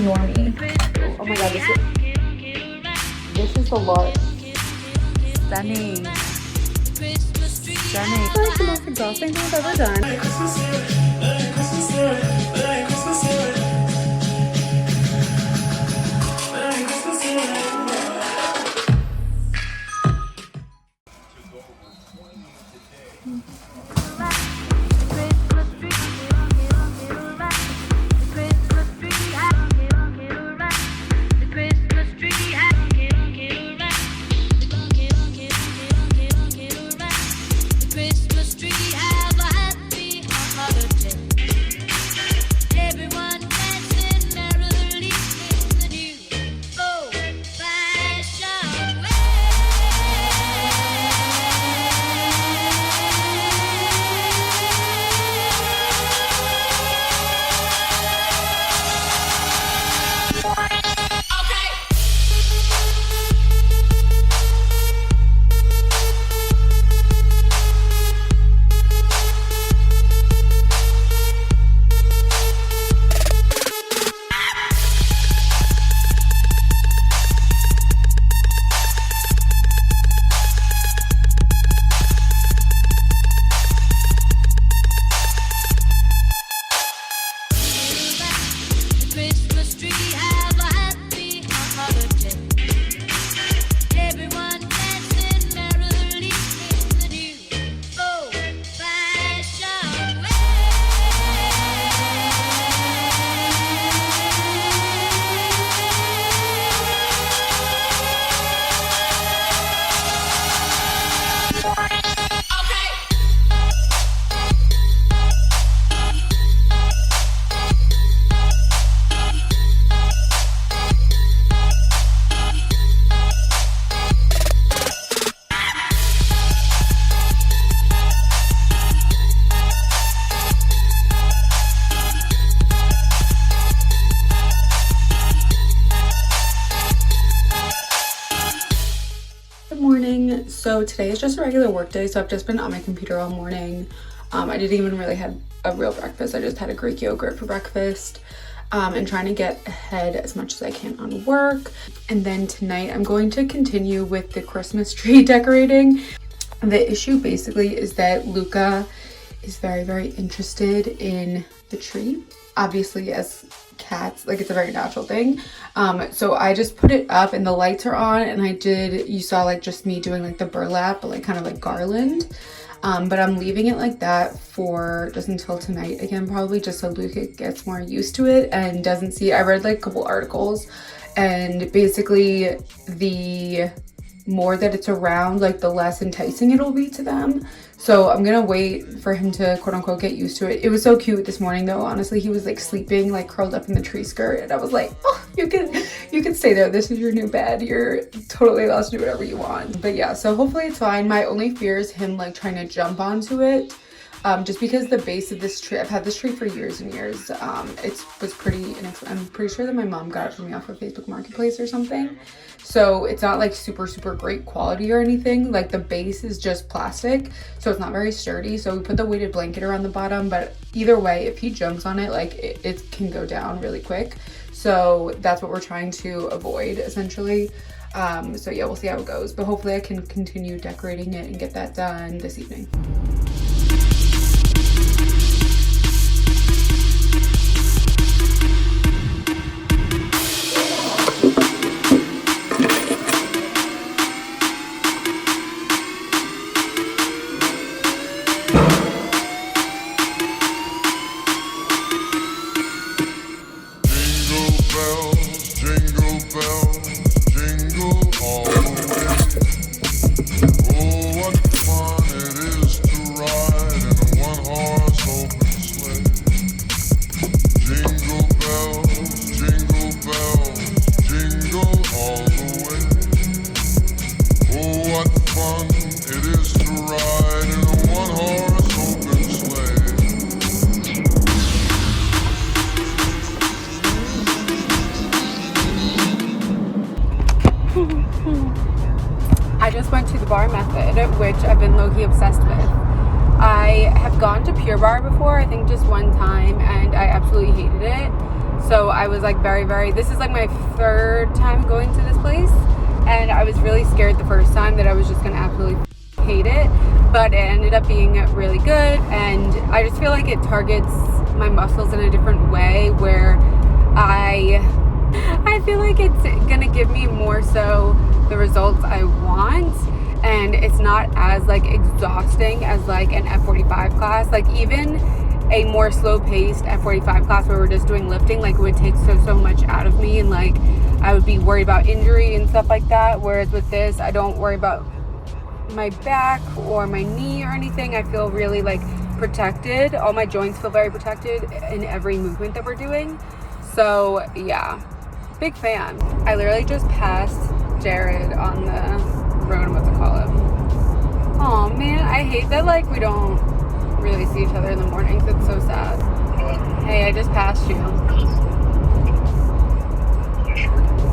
normie. Oh my god, this is the large. Stunning. Stunning. That's the most exhausting thing I've ever done. So today is just a regular work day, so I've just been on my computer all morning. I didn't even really have a real breakfast. I just had a Greek yogurt for breakfast, and trying to get ahead as much as I can on work. And then tonight I'm going to continue with the Christmas tree decorating. The issue basically is that Luca is very interested in the tree. Obviously, as cats, like, it's a very natural thing. So I just put it up and the lights are on, and you saw like just me doing like the burlap, but like kind of like garland. But I'm leaving it like that for just until tonight again, probably, just so Luca gets more used to it and doesn't see. I read like a couple articles, and basically the more that it's around, like the less enticing it'll be to them. So I'm gonna wait for him to quote unquote get used to it. It was so cute this morning though. Honestly, he was like sleeping, like curled up in the tree skirt, and I was like, oh, you can stay there. This is your new bed. You're totally allowed to do whatever you want. But yeah, so hopefully it's fine. My only fear is him like trying to jump onto it. Just because the base of this tree, I've had this tree for years and years. It was pretty, I'm pretty sure that my mom got it for me off of Facebook Marketplace or something. So it's not like super great quality or anything. Like the base is just plastic, so it's not very sturdy. So we put the weighted blanket around the bottom, but either way, if he jumps on it, like it can go down really quick. So that's what we're trying to avoid essentially. So yeah, we'll see how it goes, but hopefully I can continue decorating it and get that done this evening. I just went to the bar method, which I've been low-key obsessed with. I have gone to Pure Barre before, I think just one time, and I absolutely hated it. So I was like this is like my third time going to this place, and I was really scared the first time that I was just gonna absolutely hate it, but it ended up being really good, and I just feel like it targets my muscles in a different way, where I feel like it's gonna give me more so the results I want, and it's not as like exhausting as like an F45 class. Like even a more slow paced F45 class where we're just doing lifting, like it would take so much out of me, and like I would be worried about injury and stuff like that. Whereas with this, I don't worry about my back or my knee or anything. I feel really like protected. All my joints feel very protected in every movement that we're doing. So yeah, big fan. I literally just passed Jared on the road. I'm about to call him. Oh man, I hate that like we don't really see each other in the mornings. It's so sad. Hey, I just passed you.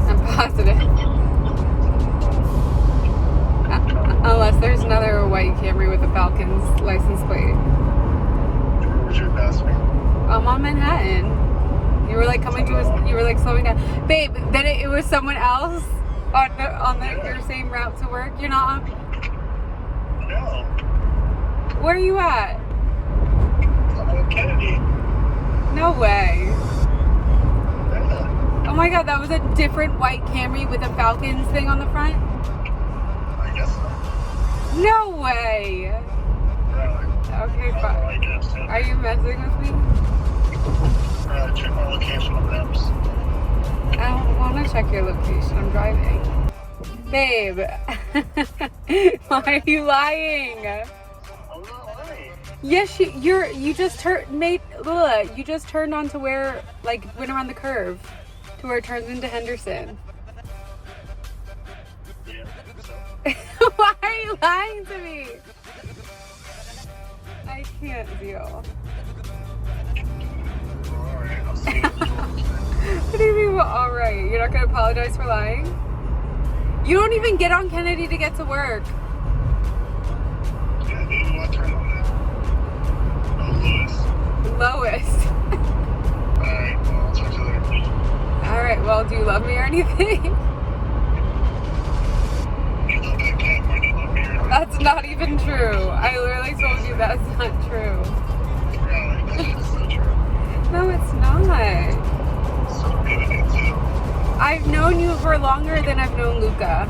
I'm positive. Unless there's another white Camry with a Falcons license plate. Where was your pass me? I'm on Manhattan. You were like coming to us. You were like slowing down, babe. Then it was someone else on your same route to work. You're not on. No. Where are you at? I'm on Kennedy. No way. Yeah. Oh my god, that was a different white Camry with a Falcons thing on the front. I guess so. No way. Really? Okay, I fine. guess so. Are you messing with me? Check my location on maps. I don't want to check your location. I'm driving. Babe, why are you lying? I'm not lying. Yes, you just turned onto where, like, went around the curve to where it turns into Henderson. Yeah, I think so. Why are you lying to me? I can't deal. Alright, I'll see you. What do you mean, well, all right? You're not gonna apologize for lying? You don't even get on Kennedy to get to work. Yeah, dude, you want to turn on it? Oh, Lewis. Lois. Alright, well, I'll talk to you later. All right. Well, do you love me or anything? You love that cat more than you love me, right? That's not even true. I literally told you that's not true. Really? That's so true. No, it's not. So good at it, too. I've known you for longer than I've known Luca. I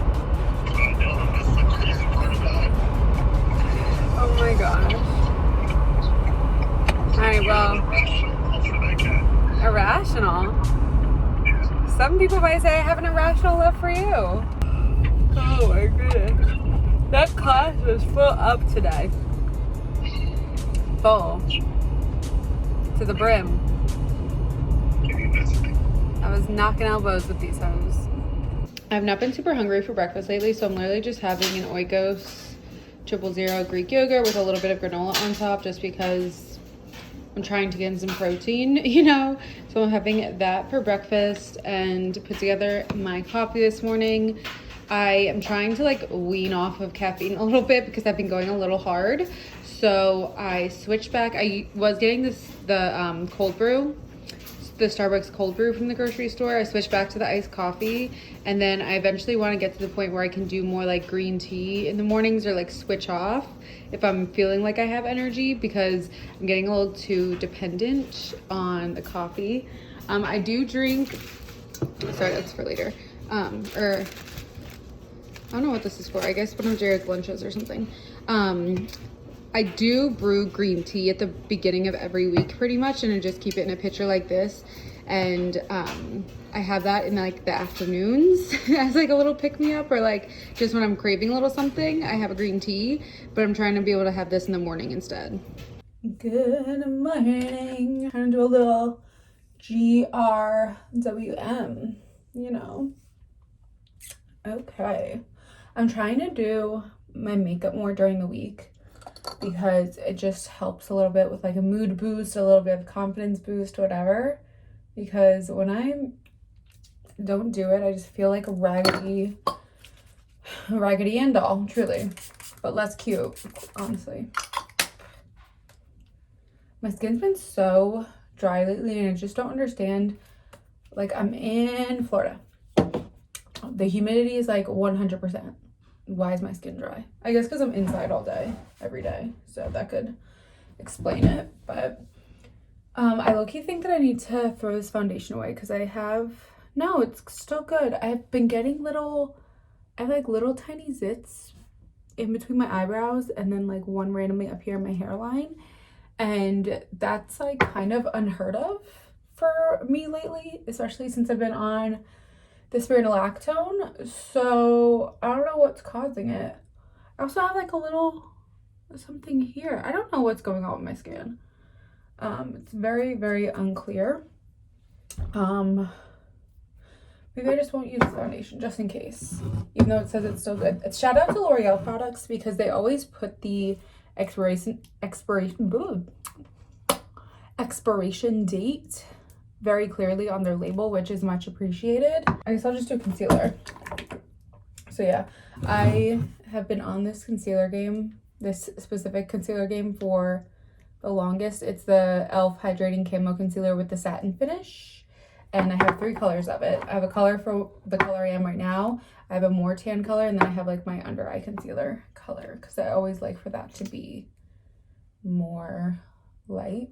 know, that's the crazy part about it. Oh my gosh. All right. Well, Irrational love for that cat. irrational. Yeah. Some people might say I have an irrational love for you. Oh my goodness. That class was full up today. Full. To the brim. I was knocking elbows with these hoes. I've not been super hungry for breakfast lately, so I'm literally just having an Oikos 000 Greek yogurt with a little bit of granola on top, just because I'm trying to get in some protein, you know? So I'm having that for breakfast and put together my coffee this morning. I am trying to like wean off of caffeine a little bit because I've been going a little hard. So I switched back. I was getting the cold brew, the Starbucks cold brew from the grocery store. I switched back to the iced coffee, and then I eventually want to get to the point where I can do more like green tea in the mornings, or like switch off if I'm feeling like I have energy, because I'm getting a little too dependent on the coffee. I do drink, sorry, that's for later. Or I don't know what this is for. I guess one of Jared's lunches or something. I do brew green tea at the beginning of every week pretty much, and I just keep it in a pitcher like this. And I have that in like the afternoons as like a little pick-me-up, or like just when I'm craving a little something, I have a green tea, but I'm trying to be able to have this in the morning instead. Good morning. I'm trying to do a little GRWM, you know. Okay. I'm trying to do my makeup more during the week, because it just helps a little bit with like a mood boost, a little bit of confidence boost, whatever. Because when I don't do it, I just feel like a raggedy Ann doll, truly, but less cute, honestly. My skin's been so dry lately, and I just don't understand Like I'm in Florida. The humidity is like 100%. Why is my skin dry? I guess because I'm inside all day, every day. So that could explain it. But I low-key think that I need to throw this foundation away because no, it's still good. I've been getting I have like little tiny zits in between my eyebrows and then like one randomly up here in my hairline. And that's like kind of unheard of for me lately, especially since I've been on the spironolactone. So I don't know what's causing it. I also have like a little something here. I don't know what's going on with my skin. It's very, very unclear. Maybe I just won't use the foundation just in case, even though it says it's still good. Shout out to L'Oreal products because they always put the expiration date very clearly on their label, which is much appreciated. I guess I'll just do concealer. So yeah, I have been on this specific concealer game for the longest. It's the e.l.f. Hydrating Camo Concealer with the satin finish. And I have 3 colors of it. I have a color for the color I am right now. I have a more tan color, and then I have like my under eye concealer color because I always like for that to be more light.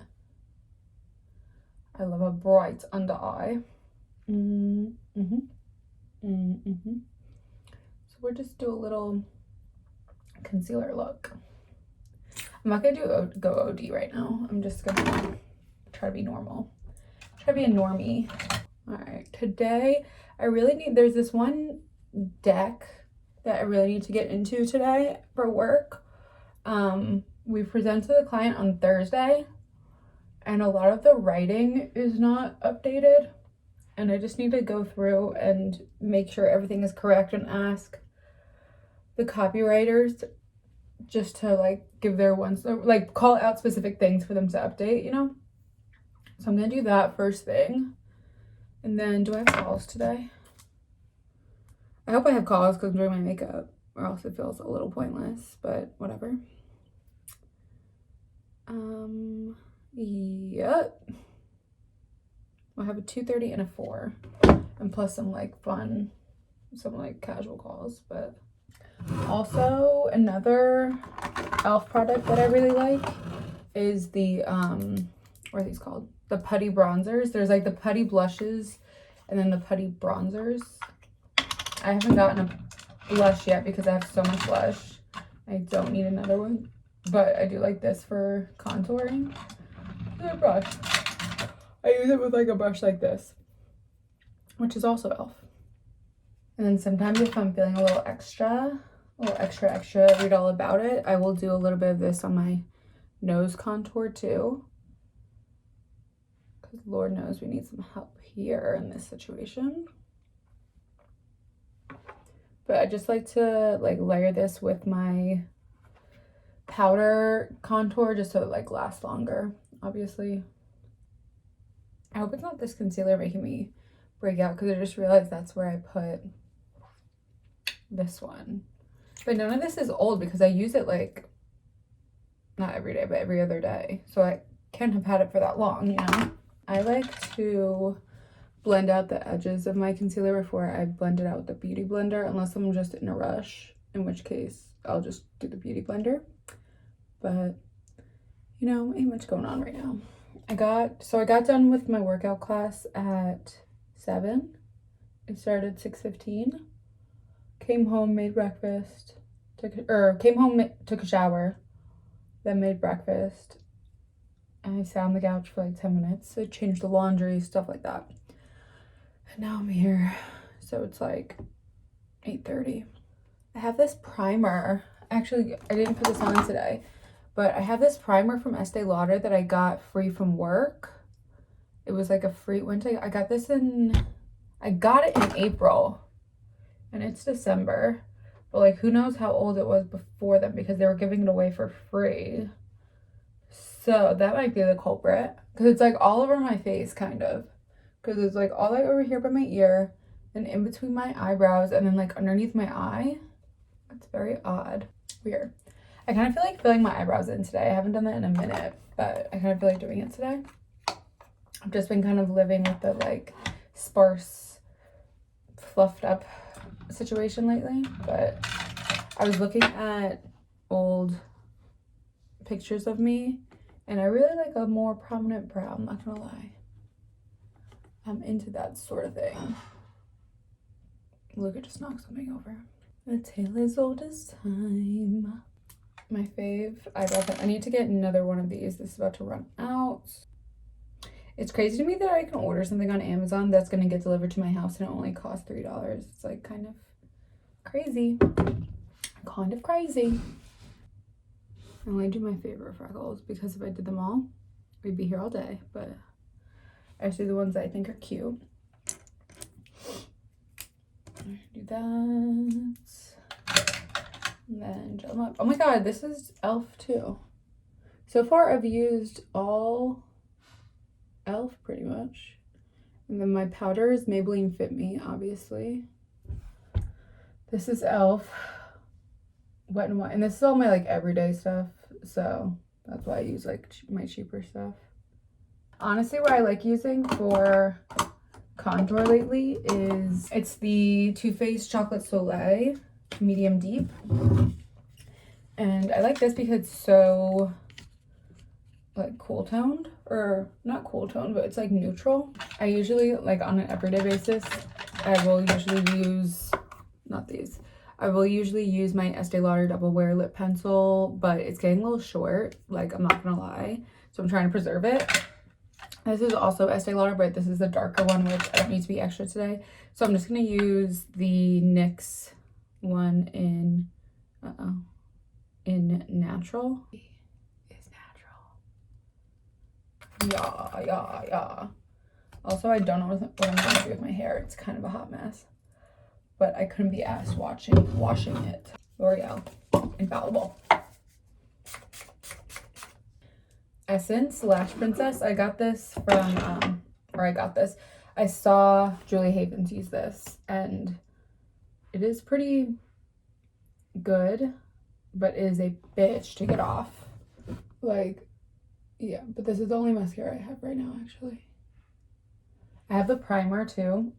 I love a bright under eye. So we'll just do a little concealer look. I'm not gonna go OD right now. I'm just gonna try to be normal. Try to be a normie. All right, today there's this one deck that I really need to get into today for work. We present to the client on Thursday, and a lot of the writing is not updated, and I just need to go through and make sure everything is correct and ask the copywriters just to like give their like call out specific things for them to update, you know? So I'm gonna do that first thing. And then do I have calls today? I hope I have calls because I'm doing my makeup, or else it feels a little pointless, but whatever. Yep. I'll have a 2:30 and a 4. And plus some like fun, some like casual calls. But also another e.l.f. product that I really like is the what are these called? The putty bronzers. There's like the putty blushes and then the putty bronzers. I haven't gotten a blush yet because I have so much blush. I don't need another one, but I do like this for contouring. It's a brush. I use it with like a brush like this, which is also e.l.f. And then sometimes if I'm feeling a little extra, read all about it, I will do a little bit of this on my nose contour too. Lord knows we need some help here in this situation. But I just like to like layer this with my powder contour just so it like lasts longer, obviously. I hope it's not this concealer making me break out because I just realized that's where I put this one. But none of this is old because I use it like not every day, but every other day. So I can't have had it for that long, you know? I like to blend out the edges of my concealer before I blend it out with the beauty blender, unless I'm just in a rush, in which case I'll just do the beauty blender. But, you know, ain't much going on right now. I got done with my workout class at 7. It started at 6:15. Came home, made breakfast, took a shower, then made breakfast. And I sat on the couch for like 10 minutes. I changed the laundry, stuff like that. And now I'm here. So it's like 8:30. I have this primer. Actually, I didn't put this on today. But I have this primer from Estee Lauder that I got free from work. It was like a free, I got it in April. And it's December. But like, who knows how old it was before then because they were giving it away for free. So that might be the culprit. Because it's like all over my face, kind of. Because it's like all like over here by my ear. And in between my eyebrows. And then like underneath my eye. It's very odd. Weird. I kind of feel like filling my eyebrows in today. I haven't done that in a minute. But I kind of feel like doing it today. I've just been kind of living with the like sparse, fluffed up situation lately, but I was looking at old pictures of me and I really like a more prominent brow, I'm not gonna lie. I'm into that sort of thing. Look, it just knocked something over. A tale as old as time. My fave eyebrow pen. I need to get another one of these. This is about to run out. It's crazy to me that I can order something on Amazon that's gonna get delivered to my house and it only costs $3. It's like kind of crazy. Kind of crazy. I only do my favorite freckles because if I did them all, we'd be here all day. But I just do the ones that I think are cute. Do that. And then gel them up. Oh my god, this is e.l.f. too. So far I've used all e.l.f. pretty much. And then my powder is Maybelline Fit Me, obviously. This is e.l.f. Wet n Wild. And this is all my like everyday stuff. So that's why I use like my cheaper stuff. Honestly, what I like using for contour lately is it's the Too Faced Chocolate Soleil medium deep, and I like this because it's so like cool toned, or not cool toned, but it's like neutral. I usually like on an everyday basis I will usually use I will usually use my Estee Lauder Double Wear lip pencil, but it's getting a little short, like I'm not gonna lie, so I'm trying to preserve it. This is also Estee Lauder, but this is the darker one, which I don't need to be extra today. So I'm just going to use the NYX one in Natural. It's Natural. Yeah. Also, I don't know what I'm going to do with my hair. It's kind of a hot mess. But I couldn't be asked washing it. L'Oreal. Infallible. Essence Lash Princess. I got this from I saw Julie Havens use this and it is pretty good, but it is a bitch to get off. Like, yeah, but this is the only mascara I have right now, actually. I have the primer too.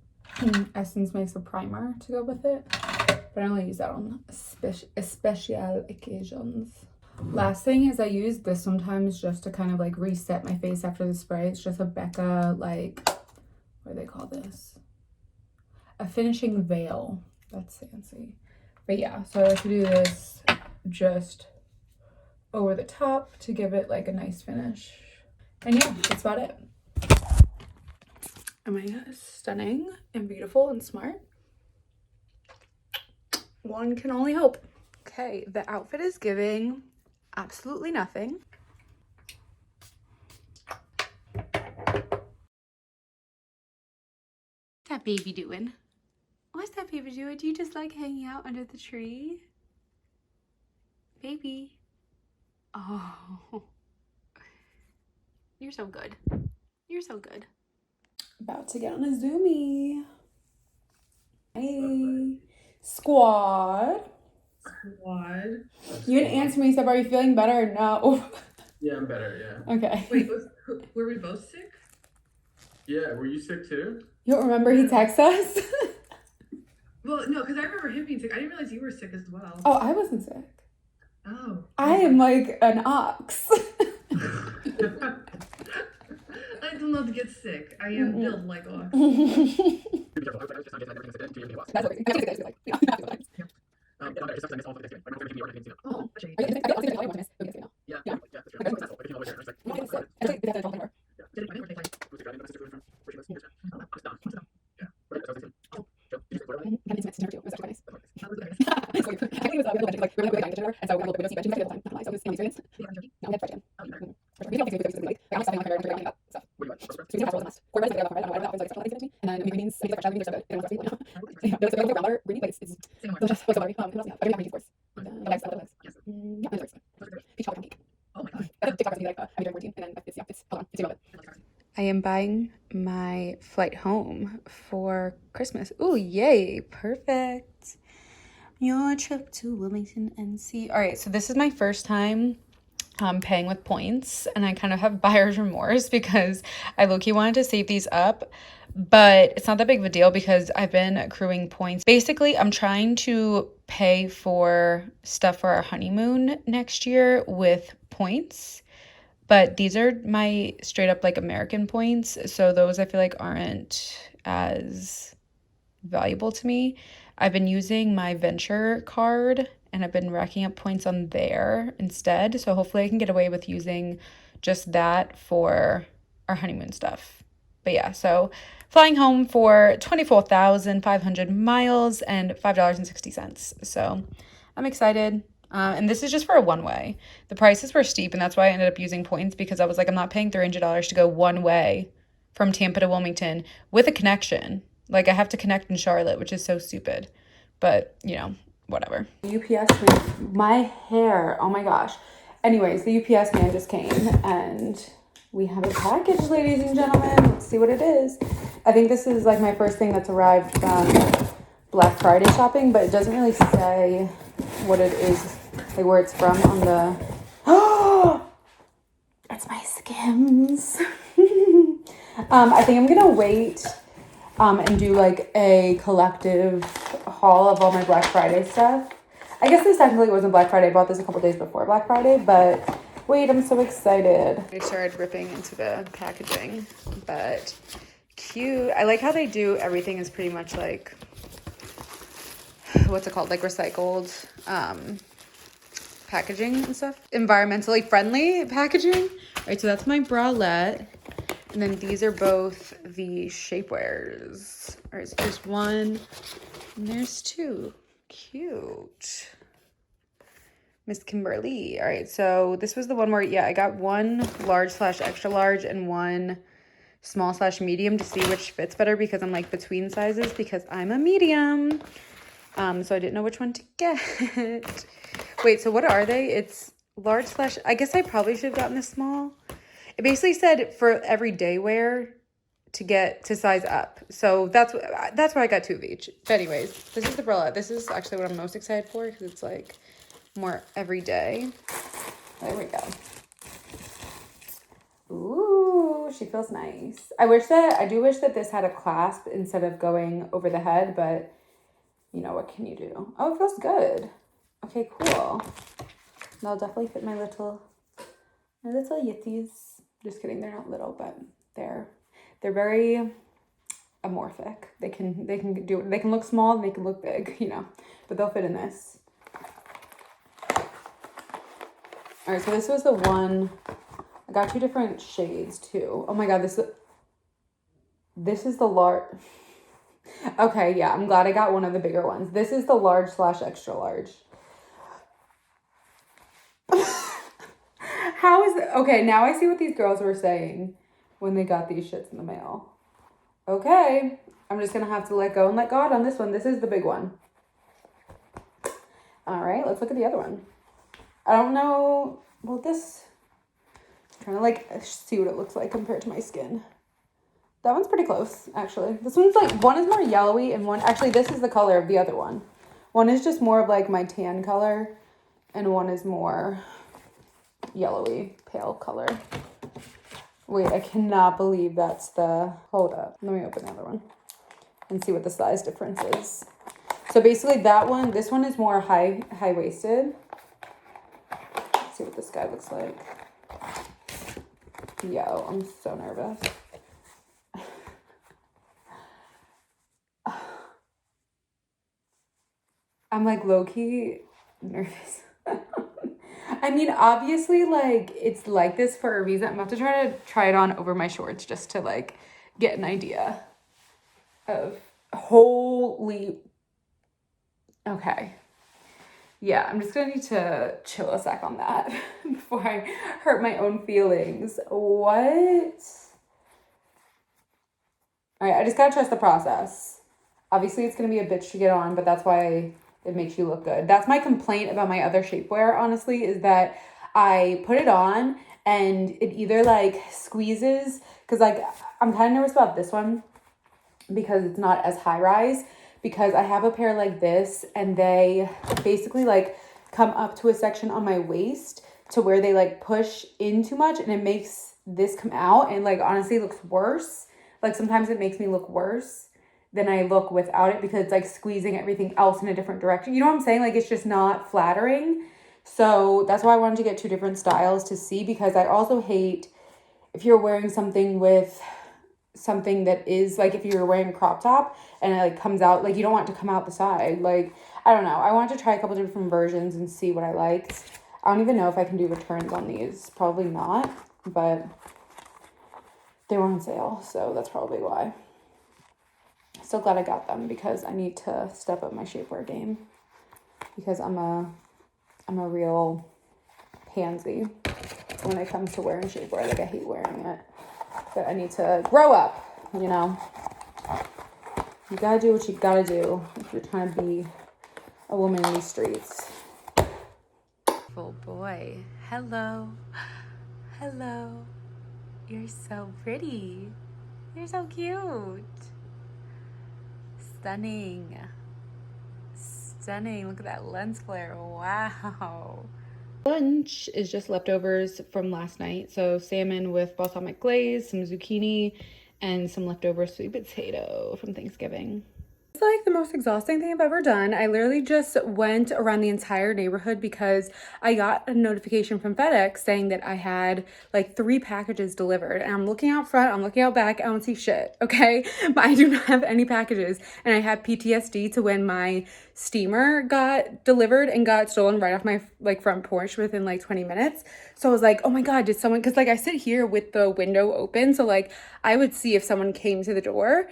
Essence makes a primer to go with it, but I only use that on special occasions. Last thing is I use this sometimes just to kind of like reset my face after the spray. It's just a Becca, like, what do they call this? A finishing veil. That's fancy. But yeah, so I like to do this just over the top to give it like a nice finish. And yeah, that's about it. Am I stunning and beautiful and smart? One can only hope. Okay, the outfit is giving absolutely nothing. What's that baby doing? What's that baby doing? Do you just like hanging out under the tree? Baby. Oh. You're so good. You're so good. About to get on a Zoomie. Hey. Squad. You didn't answer me, so are you feeling better or no? Yeah, I'm better, yeah. Okay. Wait, were we both sick? Yeah, were you sick too? You don't remember he texted us? Well, no, because I remember him being sick. I didn't realize you were sick as well. Oh, I wasn't sick. Oh. I am like an ox. I do not get sick. I am built like ox. I am buying my flight home for Christmas. Ooh, yay, perfect. Your trip to Wilmington, NC. All right, so this is my first time paying with points, and I kind of have buyer's remorse because I low-key wanted to save these up, but it's not that big of a deal because I've been accruing points. Basically, I'm trying to pay for stuff for our honeymoon next year with points, but these are my straight up like American points, so those I feel like aren't as valuable to me. I've been using my venture card and I've been racking up points on there instead. So hopefully I can get away with using just that for our honeymoon stuff. But yeah, so flying home for 24,500 miles and $5.60. So I'm excited. And this is just for a one-way. The prices were steep, and that's why I ended up using points because I was like, I'm not paying $300 to go one way from Tampa to Wilmington with a connection. Like, I have to connect in Charlotte, which is so stupid. But, you know, whatever. UPS man, my hair, oh my gosh. Anyways, the UPS man just came, and we have a package, ladies and gentlemen. Let's see what it is. I think this is, like, my first thing that's arrived from Black Friday shopping, but it doesn't really say what it is, like, where it's from on the... Oh! It's my Skims. I think I'm gonna wait and do like a collective haul of all my Black Friday stuff. I guess this technically wasn't Black Friday. I bought this a couple days before Black Friday, but wait, I'm so excited. I started ripping into the packaging, but cute. I like how they do everything is pretty much like, what's it called? Like recycled packaging and stuff. Environmentally friendly packaging. All right, so that's my bralette. And then these are both the shapewears. All right, so there's one and there's two. Cute. Miss Kimberly. All right, so this was the one where, yeah, I got one large/extra large and one small/medium to see which fits better because I'm like between sizes because I'm a medium. So I didn't know which one to get. Wait, so what are they? It's large/, I guess I probably should have gotten the small. It basically said for everyday wear to get to size up. So that's why I got two of each. But anyways, this is the bralette. This is actually what I'm most excited for because it's like more everyday. There we go. Ooh, she feels nice. I do wish that this had a clasp instead of going over the head, but you know, what can you do? Oh, it feels good. Okay, cool. That'll definitely fit my little yitties. Just kidding, they're not little, but they're very amorphic. They can look small and they can look big, you know, but they'll fit in this. All right, so this was the one. I got two different shades too. Oh my god, this is the large. Okay, yeah, I'm glad I got one of the bigger ones. This is the large/extra large. How is it? Okay, now I see what these girls were saying when they got these shits in the mail. Okay, I'm just gonna have to let go and let God on this one. This is the big one. All right, let's look at the other one. I don't know. Well, I'm trying to like see what it looks like compared to my skin. That one's pretty close, actually. This one's like, one is more yellowy and one, actually this is the color of the other one. One is just more of like my tan color and one is more yellowy, pale color. Wait, I cannot believe that's the, hold up. Let me open the other one and see what the size difference is. So basically this one is more high-waisted. Let's see what this guy looks like. Yo, I'm so nervous. I'm like low-key nervous. I mean, obviously, like, it's like this for a reason. I'm about to try it on over my shorts just to, like, get an idea of holy... Okay. Yeah, I'm just gonna need to chill a sec on that before I hurt my own feelings. What? All right, I just gotta trust the process. Obviously, it's gonna be a bitch to get on, but that's why it makes you look good. That's my complaint about my other shapewear, honestly, is that I put it on and it either like squeezes, because like I'm kind of nervous about this one because it's not as high rise, because I have a pair like this and they basically like come up to a section on my waist to where they like push in too much and it makes this come out, and like honestly it looks worse. Like sometimes it makes me look worse than I look without it because it's like squeezing everything else in a different direction. You know what I'm saying? Like it's just not flattering. So that's why I wanted to get 2 different styles to see, because I also hate if you're wearing something with something that is like, if you're wearing a crop top and it like comes out, like you don't want it to come out the side. Like, I don't know. I want to try a couple different versions and see what I like. I don't even know if I can do returns on these. Probably not, but they were on sale, so that's probably why. Still glad I got them because I need to step up my shapewear game, because I'm a real pansy when it comes to wearing shapewear. Like I hate wearing it, but I need to grow up, you know. You gotta do what you gotta do if you're trying to be a woman in these streets. Oh boy. Hello. Hello. You're so pretty. You're so cute. Stunning. Stunning. Look at that lens flare. Wow. Lunch is just leftovers from last night. So salmon with balsamic glaze, some zucchini, and some leftover sweet potato from Thanksgiving. It's like the most exhausting thing I've ever done. I literally just went around the entire neighborhood because I got a notification from FedEx saying that I had like 3 packages delivered. And I'm looking out front, I'm looking out back, I don't see shit, okay? But I do not have any packages. And I had PTSD to when my steamer got delivered and got stolen right off my like front porch within like 20 minutes. So I was like, oh my God, did someone, because like I sit here with the window open. So like I would see if someone came to the door.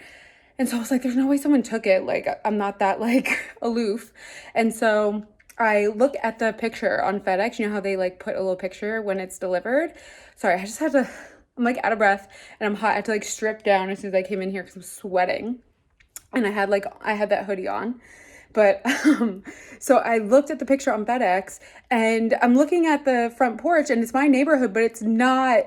And so I was like, there's no way someone took it. Like, I'm not that, like, aloof. And so I look at the picture on FedEx. You know how they, like, put a little picture when it's delivered? Sorry, I just had to, I'm, like, out of breath. And I'm hot. I had to, like, strip down as soon as I came in here because I'm sweating. And I had that hoodie on. But, so I looked at the picture on FedEx. And I'm looking at the front porch. And it's my neighborhood, but it's not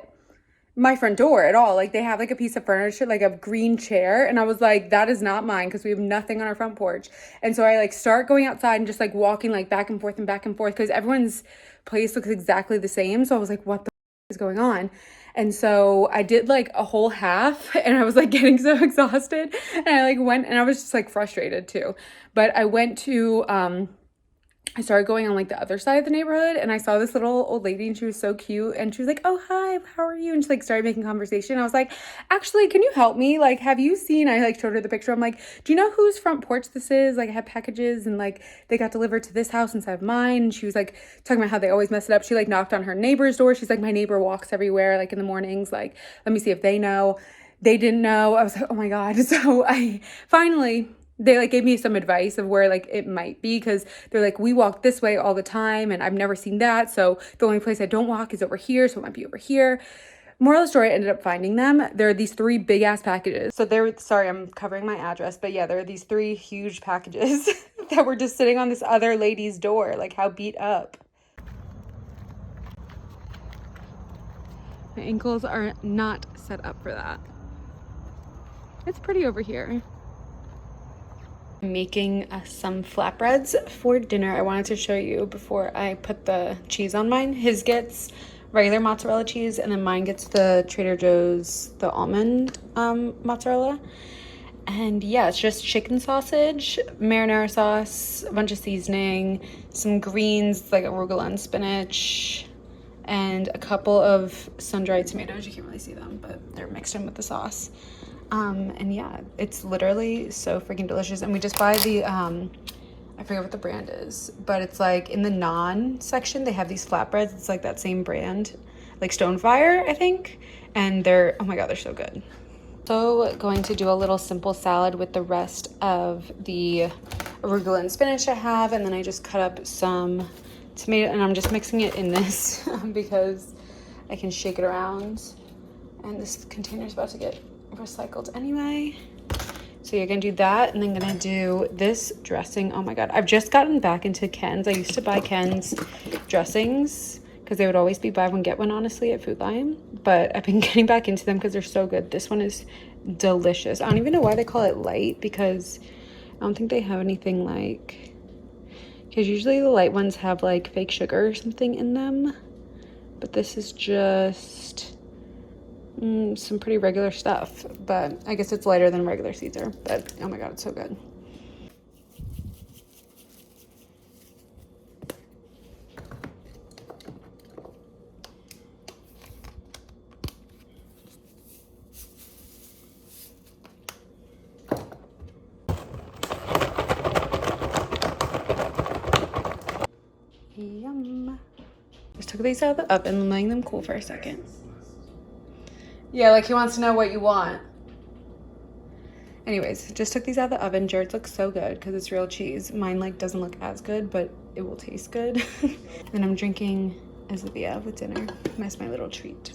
my front door at all. Like they have like a piece of furniture, like a green chair, and I was like, that is not mine because we have nothing on our front porch. And so I like start going outside and just like walking like back and forth because everyone's place looks exactly the same. So I was like, what the is going on? And so I did like a whole half and I was like getting so exhausted, and I like went, and I was just like frustrated too. But I went to I started going on like the other side of the neighborhood, and I saw this little old lady, and she was so cute, and she was like, oh, hi, how are you? And she like started making conversation. I was like, actually, can you help me? Like, have you seen, I like showed her the picture. I'm like, do you know whose front porch this is? Like I have packages and like they got delivered to this house instead of mine. And she was like talking about how they always mess it up. She like knocked on her neighbor's door. She's like, my neighbor walks everywhere like in the mornings. Like, let me see if they know. They didn't know. I was like, oh my God. So I finally, they like gave me some advice of where like it might be, because they're like, we walk this way all the time and I've never seen that, so the only place I don't walk is over here, so it might be over here. Moral of the story, I ended up finding them. There are these 3 big ass packages. So they're, sorry, I'm covering my address, but yeah, there are these 3 huge packages that were just sitting on this other lady's door. Like, how beat up. My ankles are not set up for that. It's pretty over here. Making some flatbreads for dinner. I wanted to show you before I put the cheese on mine. His gets regular mozzarella cheese, and then mine gets the Trader Joe's, the almond mozzarella. And yeah, it's just chicken sausage, marinara sauce, a bunch of seasoning, some greens like arugula and spinach, and a couple of sun-dried tomatoes. You can't really see them, but they're mixed in with the sauce. And yeah, it's literally so freaking delicious. And we just buy the, I forget what the brand is, but it's like in the non section, they have these flatbreads. It's like that same brand, like Stonefire, I think. And they're, oh my God, they're so good. So going to do a little simple salad with the rest of the arugula and spinach I have. And then I just cut up some tomato, and I'm just mixing it in this because I can shake it around. And this container is about to get recycled anyway. So you're gonna do that, and then gonna do this dressing. Oh my God, I've just gotten back into Ken's. I used to buy Ken's dressings because they would always be buy one get one, honestly, at Food Lion, but I've been getting back into them because they're so good. This one is delicious. I don't even know why they call it light, because I don't think they have anything like, because usually the light ones have like fake sugar or something in them. but this is just some pretty regular stuff, but I guess it's lighter than regular Caesar, but oh my god, it's so good. Yum. Just took these out of the oven and letting them cool for a second. Yeah, like he wants to know what you want. Anyways, just took these out of the oven. Jared's looks so good because it's real cheese. Mine like doesn't look as good, but it will taste good. And I'm drinking Azavia with dinner. That's my little treat.